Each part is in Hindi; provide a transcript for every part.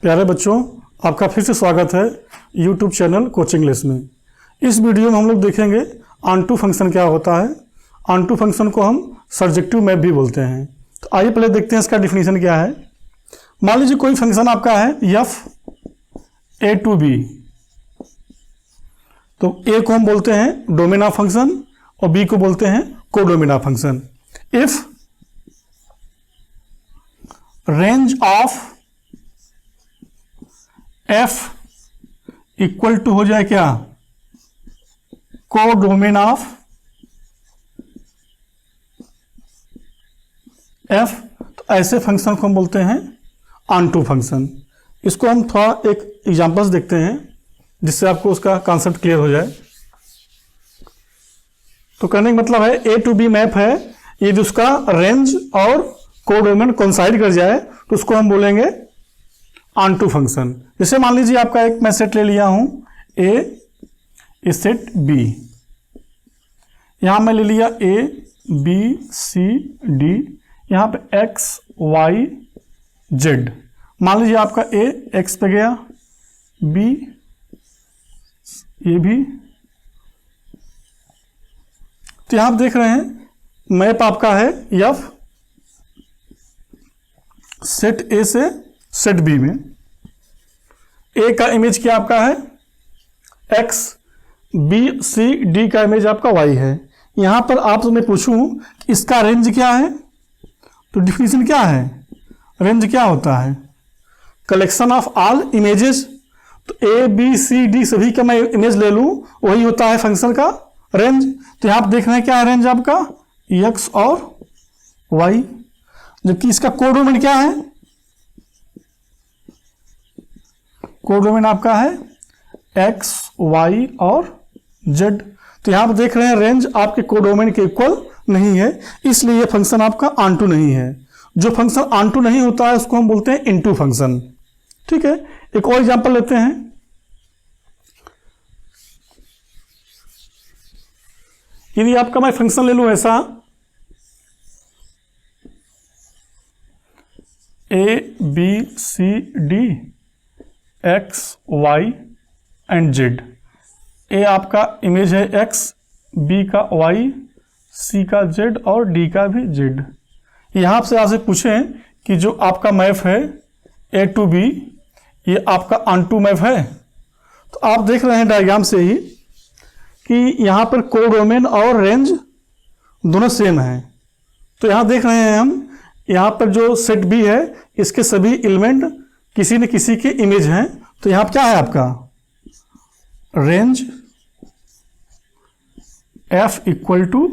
प्यारे बच्चों, आपका फिर से स्वागत है YouTube चैनल कोचिंग लेस में। इस वीडियो में हम लोग देखेंगे ऑनटू फंक्शन क्या होता है। ऑनटू फंक्शन को हम सर्जेक्टिव मैप भी बोलते हैं। तो आइए पहले देखते हैं इसका डिफिनीशन क्या है। मान लीजिए कोई फंक्शन आपका है f a to b, तो a को हम बोलते हैं डोमेन ऑफ फंक्शन और b को बोलते हैं codomain of function. If range of f equal to हो जाए क्या, कोडोमेन ऑफ f, तो ऐसे फंक्शन को हम बोलते हैं ऑनटू फंक्शन। इसको हम थोड़ा एक एग्जांपल्स देखते हैं जिससे आपको उसका कॉन्सेप्ट क्लियर हो जाए। तो कहने का मतलब है a टू b मैप है, यदि उसका रेंज और कोडोमेन कोइंसाइड कर जाए तो उसको हम बोलेंगे ऑनटू फंक्शन। जैसे मान लीजिए आपका एक मैं सेट ले लिया हूं a सेट b, यहां मैं ले लिया a b c d, यहां पे x y z। मान लीजिए आपका a x पे गया, b ये भी, तो यहां आप देख रहे हैं मैप आपका है f सेट a से सेट b में। a का इमेज क्या आपका है x, b c d का इमेज आपका y है। यहां पर आपसे मैं पूछूं कि इसका रेंज क्या है, तो डिफिनीशन क्या है, रेंज क्या होता है, कलेक्शन ऑफ ऑल इमेजेस। तो a b c d सभी का मैं इमेज ले लूं, वही होता है फंक्शन का रेंज। तो यहां आप देख रहे हैं क्या है रेंज आपका x और y, जबकि इसका कोडोमेन क्या है, कोडोमेन आपका है x y और z। तो यहां आप देख रहे हैं रेंज आपके कोडोमेन के इक्वल नहीं है, इसलिए ये फंक्शन आपका ऑनटू नहीं है। जो फंक्शन ऑनटू नहीं होता है उसको हम बोलते हैं इनटू फंक्शन। ठीक है, एक और एग्जांपल लेते हैं। यदि आपका मैं फंक्शन ले लूं ऐसा a b c d x y and z। a आपका इमेज है x, b का y, c का z और d का भी z। यहां से आपसे पूछें कि जो आपका मैप है a टू b, ये आपका ऑनटू मैप है। तो आप देख रहे हैं डायग्राम से ही कि यहां पर कोडोमेन और रेंज दोनों सेम है। तो यहां देख रहे हैं हम, यहां पर जो सेट b है इसके सभी एलिमेंट किसी न किसी के इमेज हैं। तो यहां पर क्या है आपका range f equal to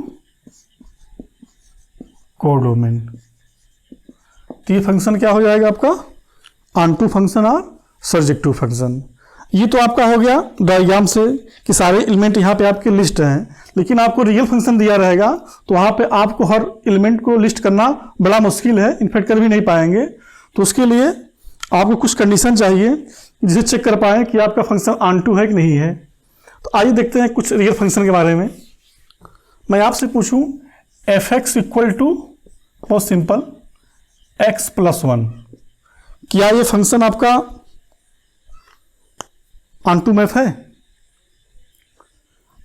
codomain. तो ये फंक्शन क्या हो जाएगा आपका ऑनटू फंक्शन और सर्जेक्टिव फंक्शन। ये तो आपका हो गया डायग्राम से कि सारे एलिमेंट यहाँ पे आपके लिस्ट हैं, लेकिन आपको रियल फंक्शन दिया रहेगा तो वहाँ पे आपको हर एलिमेंट को लिस्ट करना बड़ा मुश्किल है, इनफैक्ट कर भी नहीं पाएंगे। तो उसके लिए आपको कुछ कंडीशन चाहिए जिसे चेक कर पाएँ कि आपका फंक्शन ऑनटू है कि नहीं है। तो आइए देखते हैं कुछ रियल फंक्शन के बारे में। मैं आपसे पूछूं एफ एक्स इक्वल टू, बहुत सिंपल, x प्लस 1, क्या ये फंक्शन आपका ऑनटू मैप है?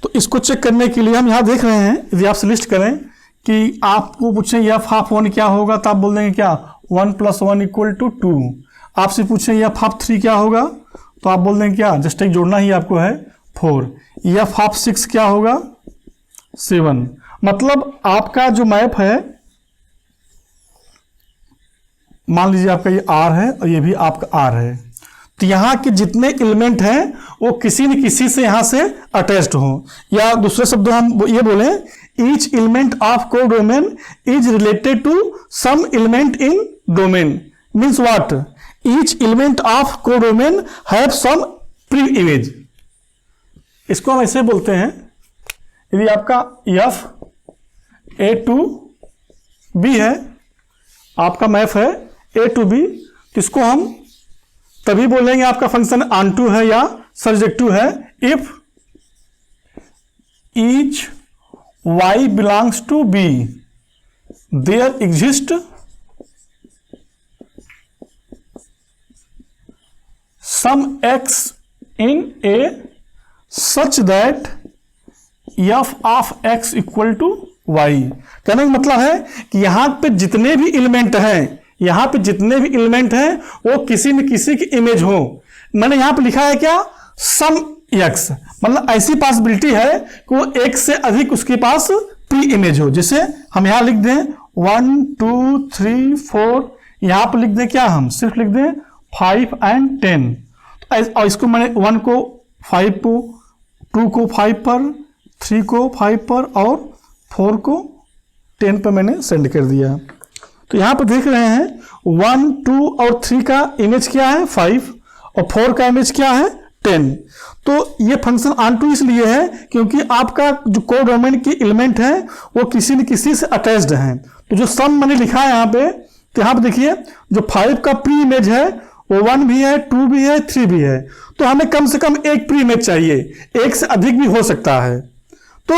तो इसको चेक करने के लिए हम यहां देख रहे हैं, यदि आपसे लिस्ट करें कि आपको पूछें एफ ऑफ 1 क्या होगा, तो आप बोल देंगे क्या 1 प्लस 1 इक्वल टू 2। आपसे पूछें एफ ऑफ 3 क्या होगा, तो आप बोल देंगे क्या, जस्ट एक जोड़ना ही आपको है 4। एफ ऑफ 6 क्या होगा 7। मतलब आपका जो मैप है, मान लीजिए आपका ये R है और ये भी आपका R है, तो यहां के जितने एलिमेंट हैं वो किसी न किसी से यहां से अटैच्ड हो, या दूसरे शब्दों हम ये बोलें each element of codomain is related to some element in domain. Means what, each element of codomain have some pre image. इसको हम ऐसे बोलते हैं, यदि आपका f a टू b है, आपका मैप है a टू b, तो इसको हम तभी बोलेंगे आपका फंक्शन ऑनटू है या सर्जेक्टिव है if each y belongs to b, there exist some x in A such that f of x equal to y. कहने का मतलब है कि यहां पे जितने भी एलिमेंट हैं, यहां पे जितने भी एलिमेंट हैं वो किसी न किसी की इमेज हो। मैंने यहां पे लिखा है क्या, सम एक्स, मतलब ऐसी पॉसिबिलिटी है कि वो एक से अधिक उसके पास प्री इमेज हो। जैसे हम यहां लिख दें 1 2 3 4, यहां पर लिख दें क्या, हम सिर्फ लिख दें 5 and 10। और इसको मैंने 1 को 5 पर, 2 को 5 पर, 3 को 5 पर और 4 को 10 पर मैंने सेंड कर दिया। तो यहां पर देख रहे हैं 1 2 और 3 का इमेज क्या है 5 और 4 का इमेज क्या है 10। तो ये फंक्शन ऑन टू इसलिए है क्योंकि आपका जो कोडोमेन की एलिमेंट है वो किसी न किसी से अटैच्ड है। तो जो सम मैंने लिखा है यहाँ पे, तो यहाँ पे देखिए जो 5 का प्री इमेज है वो 1 भी है, 2 भी है, 3 भी है। तो हमें कम से कम एक प्री इमेज चाहिए, एक से अधिक भी हो सकता है। तो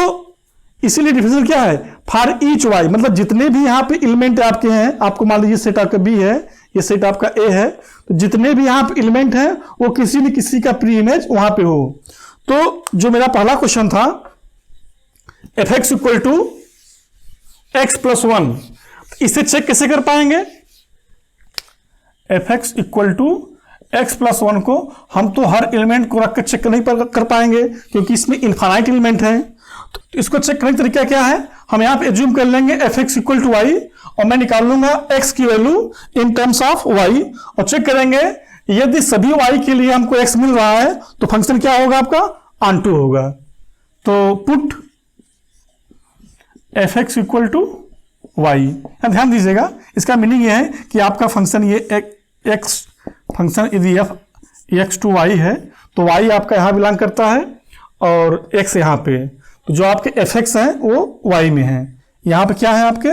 इसीलिए डिफिनेशन क्या है, फॉर ईच वाई, मतलब जितने भी यहाँ पे एलिमेंट आपके हैं, आपको मान लीजिए सेट आपका बी है, ये सेट आपका ए है, तो जितने भी यहाँ पे एलिमेंट हैं वो किसी न किसी का प्री इमेज वहां पे हो। तो जो मेरा पहला क्वेश्चन था f x equal to x plus 1, इसे चेक कैसे कर पाएंगे, f x equal to x plus 1 को हम तो हर एलिमेंट को रख कर चेक नहीं कर पाएंगे क्योंकि इसमें इनफाइनाइट एलिमेंट है। तो इसको चेक करने का तरीका क्या है, हम यहां पे एज्यूम कर लेंगे f x equal to y और मैं निकाल लूंगा एक्स की value in terms of y और चेक करेंगे यदि सभी वाई के लिए हमको एक्स मिल रहा है तो फंक्शन क्या होगा, आपका ऑन टू होगा। तो put f x equal to y, ध्यान दीजिएगा इसका मीनिंग ये है कि आपका फंक्शन ये एक्स फंक्शन यदि एफ एक्स टू वाई है तो वाई आपका यहां बिलोंग करता है और एक्स यहाँ पे, तो जो आपके एफ एक्स हैं वो वाई में है। यहाँ पे क्या है, आपके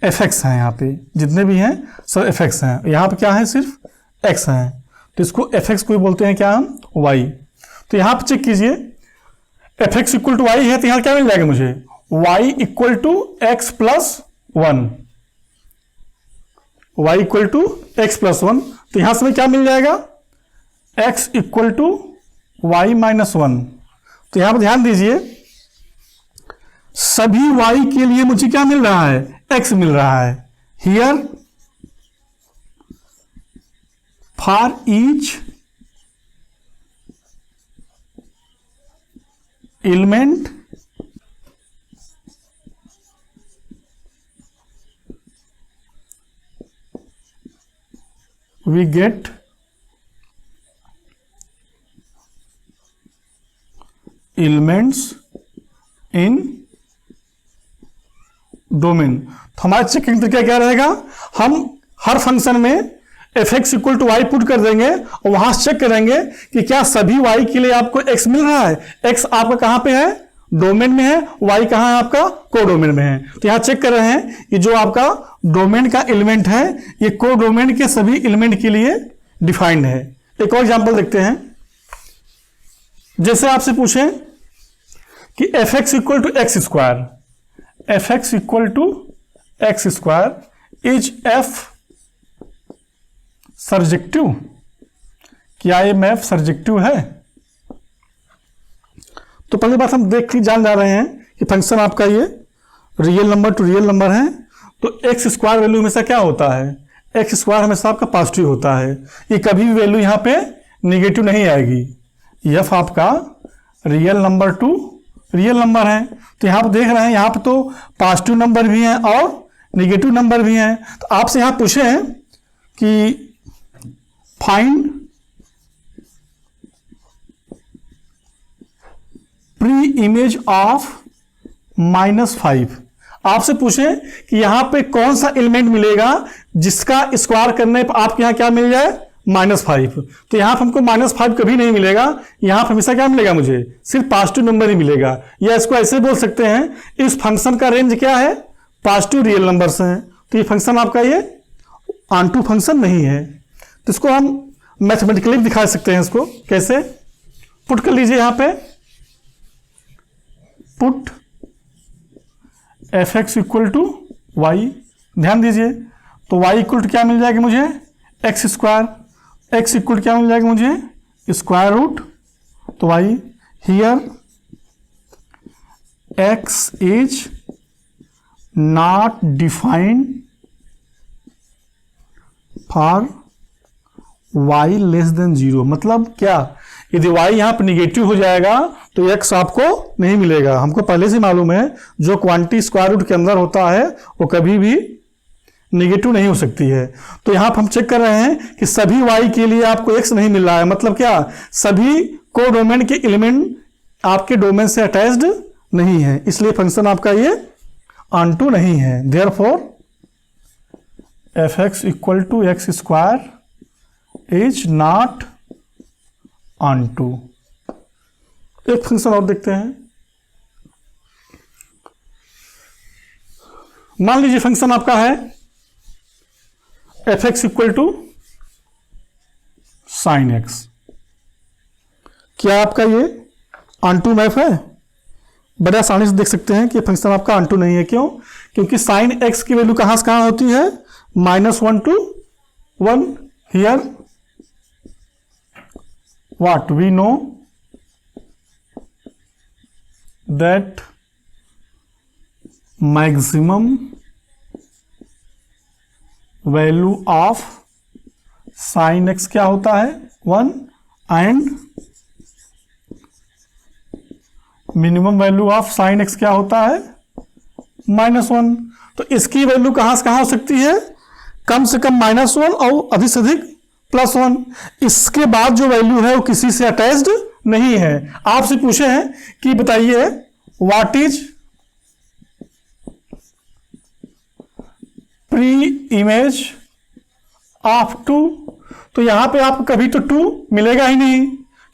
एफ एक्स हैं, यहाँ पे जितने भी हैं सब एफ एक्स हैं, यहाँ पे क्या है, सिर्फ एक्स हैं। तो इसको एफ एक्स को बोलते हैं क्या, हम वाई। तो यहाँ पे चेक कीजिए f x equal to y है तो यहाँ क्या मिल जाएगा मुझे, y equal to x plus 1, y equal to x plus 1। तो यहां से क्या मिल जाएगा, x equal to y minus 1। तो यहां पर ध्यान दीजिए सभी y के लिए मुझे क्या मिल रहा है, x मिल रहा है। Here for each element we get elements in domain. तो हमारा चेकिंग तरीका क्या रहेगा, हम हर फंक्शन में f x equal to y put कर देंगे और वहां से चेक करेंगे कि क्या सभी वाई के लिए आपको एक्स मिल रहा है। एक्स आपका कहां पे है, डोमेन में है, वाई कहां है, आपका कोडोमेन में है। तो यहां चेक कर रहे हैं कि जो आपका डोमेन का एलिमेंट है ये कोडोमेन के सभी एलिमेंट के लिए डिफाइंड है। एक और एग्जांपल देखते हैं, जैसे आपसे पूछें कि f x equal to x square, f x equal to x square is f surjective, क्या ये मैप सर्जेक्टिव है। तो पहली बात हम देख के जान जा रहे हैं कि फंक्शन आपका ये real number two real number है। तो एक्स स्क्वायर वैल्यू हमेशा क्या होता है, एक्स स्क्वायर हमेशा आपका पॉजिटिव होता है, ये कभी भी वैल्यू यहाँ पे निगेटिव नहीं आएगी। एफ आपका real number two real number है। तो यहाँ पर देख रहे हैं यहाँ पे तो पॉजिटिव नंबर भी हैं और निगेटिव नंबर भी हैं। तो आपसे यहाँ पूछे हैं कि फाइंड प्री इमेज ऑफ -5। आपसे पूछे कि यहां पे कौन सा एलिमेंट मिलेगा जिसका स्क्वायर करने पर आपके यहां क्या मिल जाए, -5। तो यहां पर हमको -5 कभी नहीं मिलेगा, यहां पर हमेशा क्या मिलेगा, मुझे सिर्फ पॉजिटिव नंबर ही मिलेगा। या इसको ऐसे बोल सकते हैं इस फंक्शन का रेंज क्या है, पॉजिटिव रियल नंबर्स हैं। तो ये फंक्शन आपका ये ऑन टू फंक्शन नहीं है। तो इसको हम मैथमेटिकली दिखा सकते हैं। इसको कैसे पुट कर लीजिए, यहां पे put f x equal to y, ध्यान दीजिए। तो वाई इक्वल टू क्या मिल जाएगा मुझे, एक्स स्क्वायर, एक्स इक्वल क्या मिल जाएगा मुझे, स्क्वायर रूट, तो भाई here x is not defined for y less than 0। मतलब क्या, यदि y यहाँ पर निगेटिव हो जाएगा तो x आपको नहीं मिलेगा। हमको पहले से मालूम है जो क्वांटिटी स्क्वायर रूट के अंदर होता है वो कभी भी निगेटिव नहीं हो सकती है। तो यहाँ पर हम चेक कर रहे हैं कि सभी y के लिए आपको x नहीं मिल रहा है। मतलब क्या, सभी कोडोमेन के एलिमेंट आपके डोमेन से अटैच्ड नहीं है, इसलिए फंक्शन आपका ये ऑनटू नहीं है। Therefore fx equal to x square is not onto. एक फंक्शन और देखते हैं। मान लीजिए फंक्शन आपका है fx equal to sine x. क्या आपका ये ऑनटू मैप है? बड़े आसानी से देख सकते हैं कि फंक्शन आपका ऑनटू नहीं है। क्यों? क्योंकि साइन एक्स की वैल्यू कहां से कहां होती है? -1 to 1। Here what we know that maximum value of sin x क्या होता है? 1 and minimum value of sine x क्या होता है? -1। तो इसकी वैल्यू कहां से कहां हो सकती है? कम से कम -1 और अधिक से अधिक +1। इसके बाद जो वैल्यू है वो किसी से अटैच्ड नहीं है। आपसे पूछे हैं कि बताइए what is pre image of 2। तो यहां पे आपको कभी तो 2 मिलेगा ही नहीं,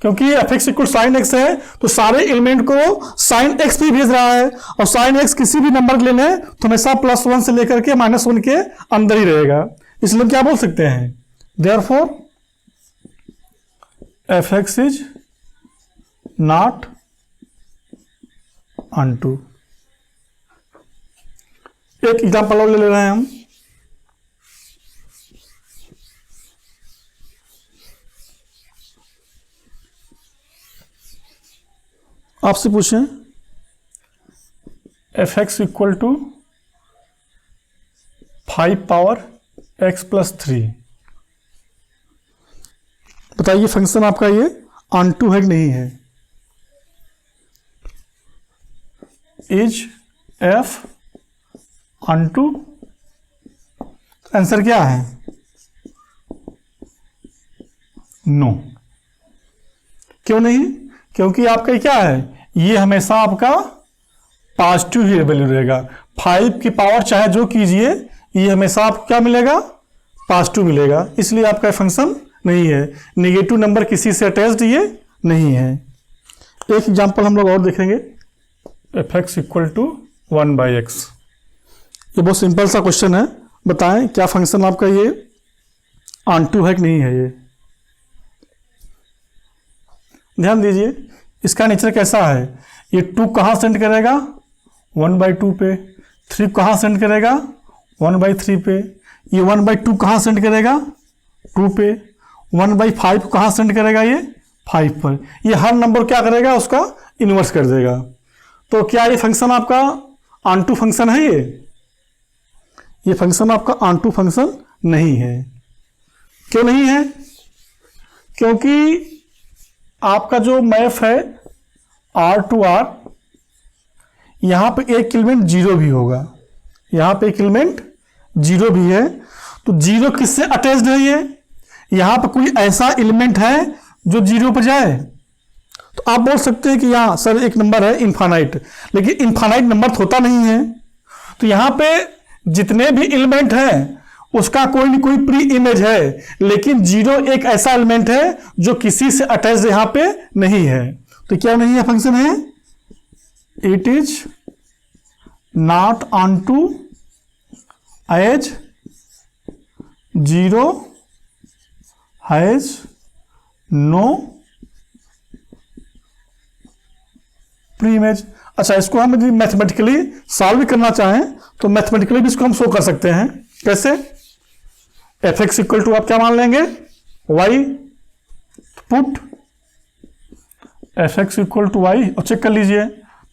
क्योंकि fx इक्वल साइन एक्स है तो सारे एलिमेंट को साइन एक्स भी भेज रहा है, और साइन एक्स किसी भी नंबर ले लें तो हमेशा +1 से लेकर के -1 के अंदर ही रहेगा। इसलिए क्या बोल सकते हैं? Therefore fx is not onto. एक एग्जांपल और ले रहे हैं हम। आपसे पूछें fx equal to 5 power x plus 3। बताइए फंक्शन आपका ये ऑनटू है कि नहीं है? Is f onto? आंसर क्या है? नो। क्यों नहीं? क्योंकि आपका ये क्या है, ये हमेशा आपका पॉजिटिव ही वैल्यू रहेगा। 5 की पावर चाहे जो कीजिए ये हमेशा आपको क्या मिलेगा? पॉजिटिव मिलेगा। इसलिए आपका फंक्शन नहीं है। नेगेटिव नंबर किसी से अटैच्ड ये नहीं है। एक एग्जांपल हम लोग और देखेंगे। fx equal to 1/x। ये बहुत सिंपल सा क्वेश्चन है। बताएं क्या फंक्शन आपका ये ऑनटू है कि नहीं है? ये ध्यान दीजिए, इसका नेचर कैसा है। ये 2 कहाँ सेंड करेगा? 1/2 पे। 3 कहाँ सेंड करेगा? 1/3 पे। ये 1/2 कहाँ सेंड करेगा? 2 पे। 1/5 कहाँ सेंड करेगा? ये 5 पर। ये हर नंबर क्या करेगा? उसका इन्वर्स कर देगा। तो क्या ये फंक्शन आपका ऑनटू फंक्शन है? ये फंक्शन आपका ऑनटू फंक्शन नहीं है। क्यों नहीं है? क्योंकि आपका जो मैप है R to R, यहां पे एक एलिमेंट 0 भी होगा, यहां पे एक एलिमेंट 0 भी है। तो 0 किससे अटैच्ड है? ये यहां पे कोई ऐसा एलिमेंट है जो 0 पर जाए? तो आप बोल सकते हैं कि यहाँ सर एक नंबर है इनफाइनाइट, लेकिन इनफाइनाइट नंबर होता नहीं है। तो यहां पे जितने भी एलिमेंट हैं उसका कोई न कोई प्री इमेज है, लेकिन 0 एक ऐसा एलिमेंट है जो किसी से अटैच यहां पे नहीं है। तो क्या नहीं है? फंक्शन है it is not onto as 0 has no preimage. अच्छा, इसको हम यदि मैथमेटिकली सॉल्व करना चाहें तो मैथमेटिकली भी इसको हम शो कर सकते हैं। कैसे? fx इक्वल टू आप क्या मान लेंगे? y। Put f x equal to y, और चेक कर लीजिए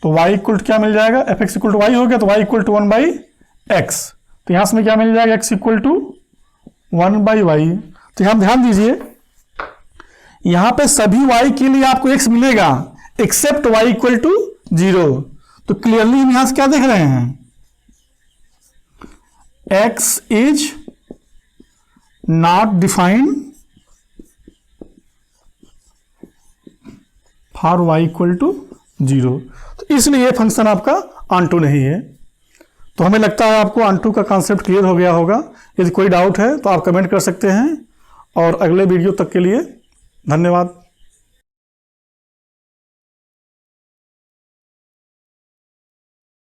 तो वाई इक्वल टू क्या मिल जाएगा, f x equal to y हो गया तो वाई इक्वल टू 1/x, तो यहां से में क्या मिल जाएगा, एक्स इक्वल टू 1/y। तो यहां ध्यान दीजिए यहां पे सभी y के लिए आपको x मिलेगा एक्सेप्ट y इक्वल टू 0। तो क्लियरली हम यहां से क्या देख रहे हैं, x is not defined for y equal to 0। तो इसलिए ये फंक्शन आपका ऑनटू नहीं है। तो हमें लगता है आपको ऑनटू का कॉन्सेप्ट क्लियर हो गया होगा। यदि कोई डाउट है तो आप कमेंट कर सकते हैं, और अगले वीडियो तक के लिए धन्यवाद।